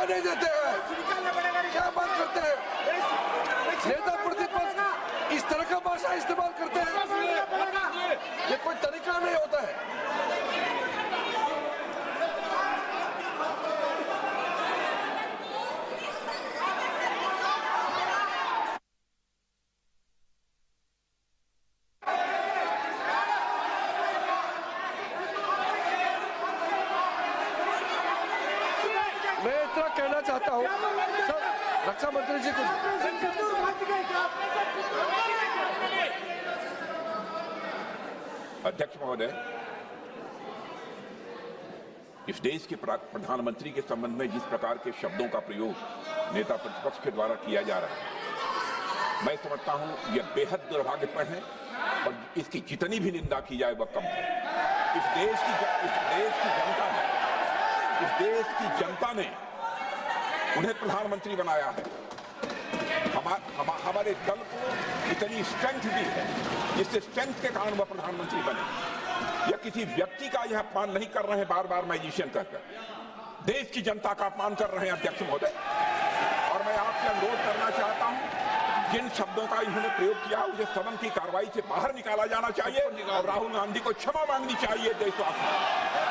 नहीं देते हैं, क्या बात करते हैं? नेता प्रतिपक्ष इस तरह का भाषा इस्तेमाल करते हैं, ये कोई तरीका नहीं होता है। मैं इतना कहना चाहता हूँ सर, रक्षा मंत्री जी को। अध्यक्ष महोदय, इस देश के प्रधानमंत्री के संबंध में जिस प्रकार के शब्दों का प्रयोग नेता प्रतिपक्ष के द्वारा किया जा रहा है, मैं समझता हूं यह बेहद दुर्भाग्यपूर्ण है और इसकी जितनी भी निंदा की जाए वह कम है। इस देश की जनता ने उन्हें प्रधानमंत्री बनाया है। हमारे दल को इतनी स्ट्रेंथ दी है, जिससे स्ट्रेंथ के कारण वह प्रधानमंत्री बने। या किसी व्यक्ति का यह अपमान नहीं कर रहे हैं बार बार मैजिशियन कहकर, देश की जनता का अपमान कर रहे हैं अध्यक्ष महोदय। और मैं आपसे अनुरोध करना चाहता हूं, जिन शब्दों का इन्होंने प्रयोग किया उसे सदन की कार्रवाई से बाहर निकाला जाना चाहिए और राहुल गांधी को क्षमा मांगनी चाहिए देशवासियों।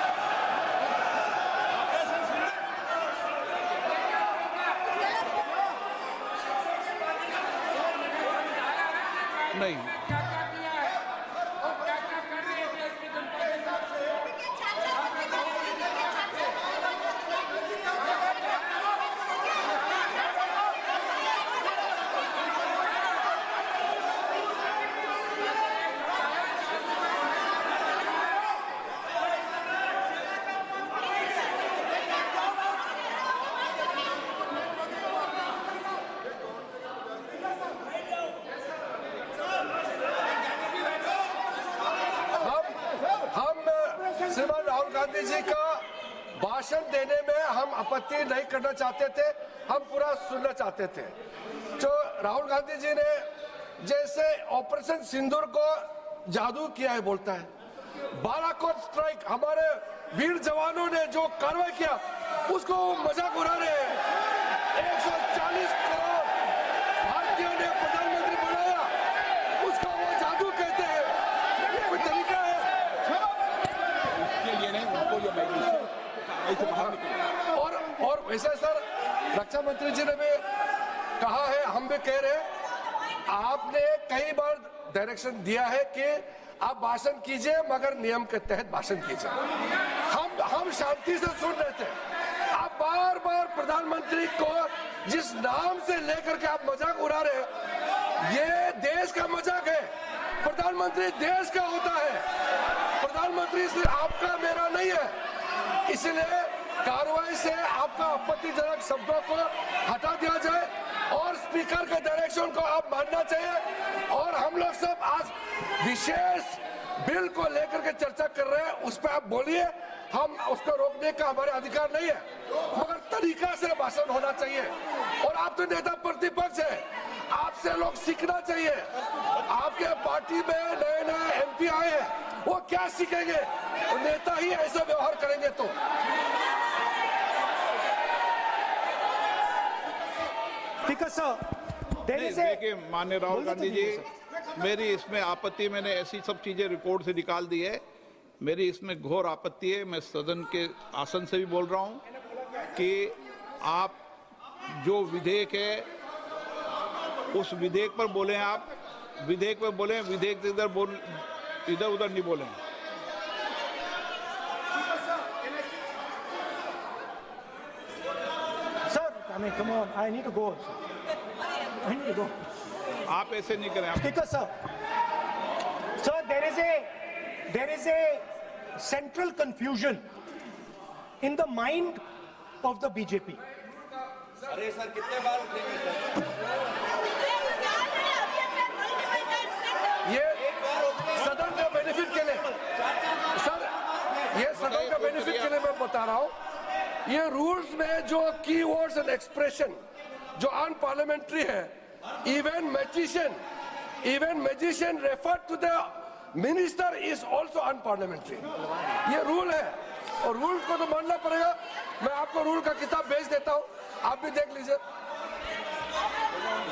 नहीं, श्रीमान राहुल गांधी जी का भाषण देने में हम आपत्ति नहीं करना चाहते थे, हम पूरा सुनना चाहते थे। जो राहुल गांधी जी ने जैसे ऑपरेशन सिंदूर को जादू किया है बोलता है, बालाकोट स्ट्राइक हमारे वीर जवानों ने जो कार्रवाई किया उसको मजाक उड़ा रहे हैं। 140 करोड़ भारतीयों ने प्रधानमंत्री बनाया, उसको वो जादू कहते हैं। ये कोई तरीका है? और वैसे सर रक्षा मंत्री जी ने भी कहा है, हम भी कह रहे हैं, आपने कई बार डायरेक्शन दिया है कि आप भाषण कीजिए मगर नियम के तहत भाषण कीजिए। हम शांति से सुन रहे थे, आप बार बार प्रधानमंत्री को जिस नाम से लेकर के आप मजाक उड़ा रहे हैं, ये देश का मजाक है। प्रधानमंत्री देश का होता है, प्रधानमंत्री इसलिए आपका मेरा नहीं है। इसलिए कार्रवाई से आपका आपत्तिजनक शब्दों को हटा दिया जाए और स्पीकर के डायरेक्शन को आप मानना चाहिए। और हम लोग सब आज विशेष बिल को लेकर के चर्चा कर रहे हैं, उस पर आप बोलिए, हम उसको रोकने का हमारे अधिकार नहीं है, मगर तरीका से भाषण होना चाहिए। और आप तो नेता प्रतिपक्ष है, आपसे लोग सीखना चाहिए। आपके पार्टी में नए नए MP आए हैं, वो क्या सीखेंगे? नेता ही ऐसा व्यवहार करेंगे तो। देखिए माननीय राहुल गांधी जी, मेरी इसमें आपत्ति, मैंने ऐसी सब चीजें रिकॉर्ड से निकाल दी है, मेरी इसमें घोर आपत्ति है। मैं सदन के आसन से भी बोल रहा हूं कि आप जो विधेयक है उस विधेयक पर बोले, आप विधेयक पर बोले, विधेयक इधर उधर नहीं बोले। Sir, I mean, come on, I need to go. I need to go. आप ऐसे नहीं करें। Speaker, sir. Sir, there is a central confusion in the mind of the BJP. अरे सर कितने बार उठेंगे सर? ये सदन का बेनिफिट के लिए सर, ये सदन का बेनिफिट के लिए मैं बता रहा हूँ, ये रूल्स में जो की वर्ड्स एंड एक्सप्रेशन जो अनपार्लियामेंट्री है, even magician referred to the minister is also unparliamentary. ये रूल है। और रूल को तो मानना पड़ेगा। मैं आपको रूल का किताब भेज देता हूँ, आप भी देख लीजिए।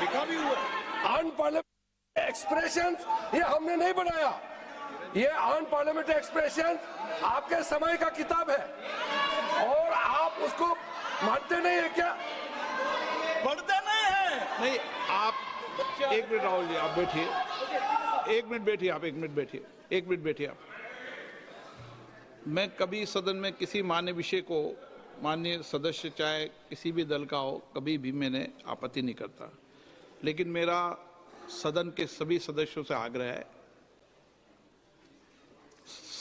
लिखा भी हुआ अनपार्लियामेंट्री एक्सप्रेशंस ये हमने नहीं बनाया, ये अनपार्लियामेंट्री एक्सप्रेशंस आपके समय का किताब है और आप उसको मानते नहीं है क्या? पढ़ते नहीं है। नहीं। आप एक मिनट राहुल जी, आप बैठिए, एक मिनट बैठिए, आप एक मिनट बैठिए, एक मिनट बैठिए आप। मैं कभी सदन में किसी मान्य विषय को, माननीय सदस्य चाहे किसी भी दल का हो, कभी भी मैंने आपत्ति नहीं करता, लेकिन मेरा सदन के सभी सदस्यों से आग्रह है,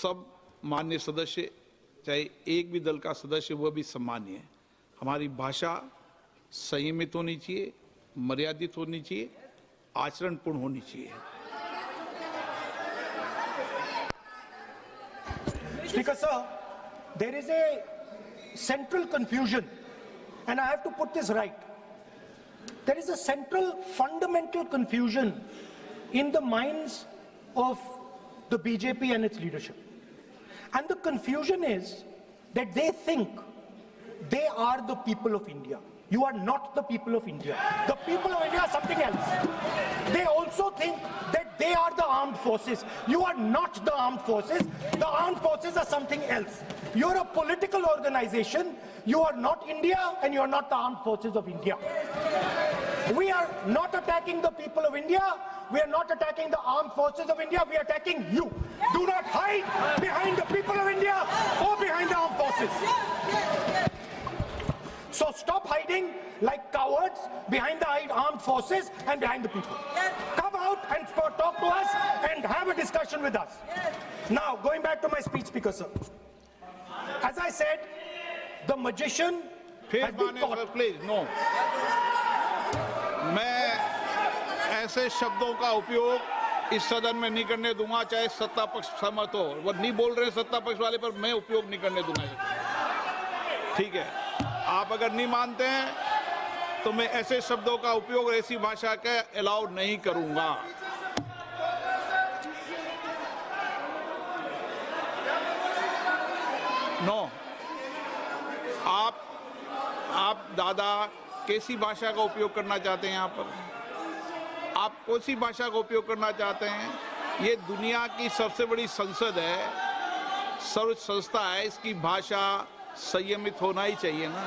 सब माननीय सदस्य चाहे एक भी दल का सदस्य वह भी सम्मानीय है। हमारी भाषा संयमित होनी चाहिए, मर्यादित होनी चाहिए, आचरणपूर्ण होनी चाहिए। Speaker sir, there is a central confusion, and I have to put this right. There is a central fundamental confusion in the minds of the BJP and its leadership. And the confusion is that they think they are the people of India. You are not the people of India. The people of India are something else. They also think that they are the armed forces. You are not the armed forces. The armed forces are something else. You're a political organization. You are not India and you're not the armed forces of India. We are not attacking the people of India. We are not attacking the armed forces of India. We are attacking you. Do not hide behind the people of India or behind the armed forces. So stop hiding like cowards behind the armed forces and behind the people. Come out and talk to us and have a discussion with us. Now, going back to my speech, Speaker sir. As I said, the magician has been caught. Please no. मैं ऐसे शब्दों का उपयोग इस सदन में नहीं करने दूंगा, चाहे सत्ता पक्ष सहमत हो। वो नहीं बोल रहे सत्ता पक्ष वाले, पर मैं उपयोग नहीं करने दूंगा। ठीक है, आप अगर नहीं मानते हैं तो मैं ऐसे शब्दों का उपयोग, ऐसी भाषा का अलाउ नहीं करूंगा। नो। आप दादा कैसी भाषा का उपयोग करना चाहते हैं? यहाँ पर आप कौन सी भाषा का उपयोग करना चाहते हैं? ये दुनिया की सबसे बड़ी संसद है, सर्वोच्च संस्था है, इसकी भाषा संयमित होना ही चाहिए ना।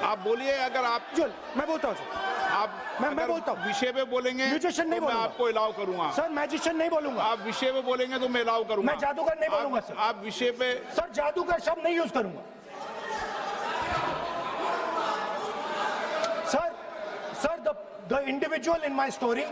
आप बोलिए, अगर आप मैं बोलता हूँ आप मैं बोलता हूँ। विषय पे बोलेंगे म्यूजिशियन नहीं तो मैं बोलूंगा। आपको अलाउ करूंगा। सर मैजिशियन नहीं बोलूंगा। आप विषय पे बोलेंगे तो मैं अलाउ करूंगा। मैं जादूगर नहीं बोलूंगा सर। आप विषय पे सर जादूगर शब्द नहीं यूज करूंगा। Sir, the individual in my story